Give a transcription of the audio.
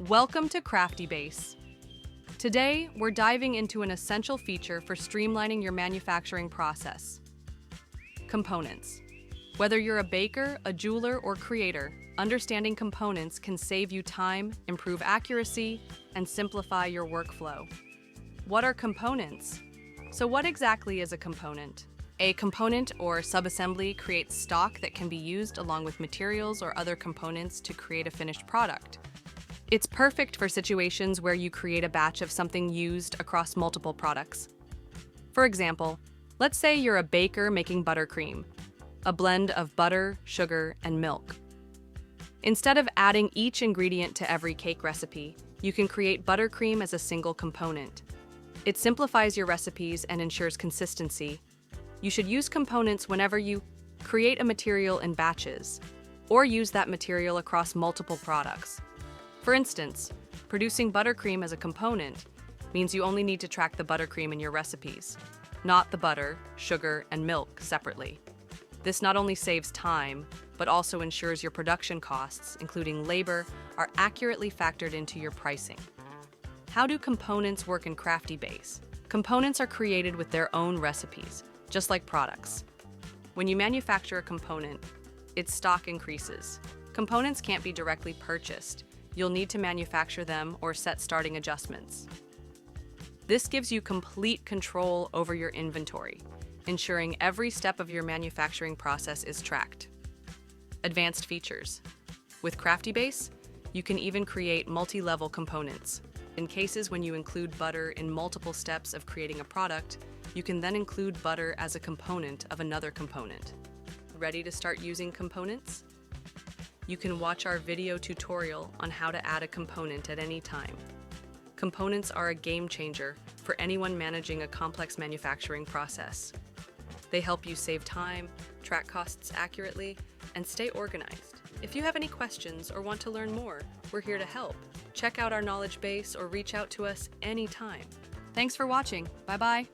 Welcome to Craftybase. Today, we're diving into an essential feature for streamlining your manufacturing process: components. Whether you're a baker, a jeweler, or creator, understanding components can save you time, improve accuracy, and simplify your workflow. What are components? So what exactly is a component? A component or subassembly creates stock that can be used along with materials or other components to create a finished product. It's perfect for situations where you create a batch of something used across multiple products. For example, let's say you're a baker making buttercream, a blend of butter, sugar, and milk. Instead of adding each ingredient to every cake recipe, you can create buttercream as a single component. It simplifies your recipes and ensures consistency. You should use components whenever you create a material in batches, or use that material across multiple products. For instance, producing buttercream as a component means you only need to track the buttercream in your recipes, not the butter, sugar, and milk separately. This not only saves time, but also ensures your production costs, including labor, are accurately factored into your pricing. How do components work in Craftybase? Components are created with their own recipes, just like products. When you manufacture a component, its stock increases. Components can't be directly purchased. You'll need to manufacture them or set starting adjustments. This gives you complete control over your inventory, ensuring every step of your manufacturing process is tracked. Advanced features. With Craftybase, you can even create multi-level components. In cases when you include butter in multiple steps of creating a product, you can then include butter as a component of another component. Ready to start using components? You can watch our video tutorial on how to add a component at any time. Components are a game changer for anyone managing a complex manufacturing process. They help you save time, track costs accurately, and stay organized. If you have any questions or want to learn more, we're here to help. Check out our knowledge base or reach out to us anytime. Thanks for watching. Bye-bye.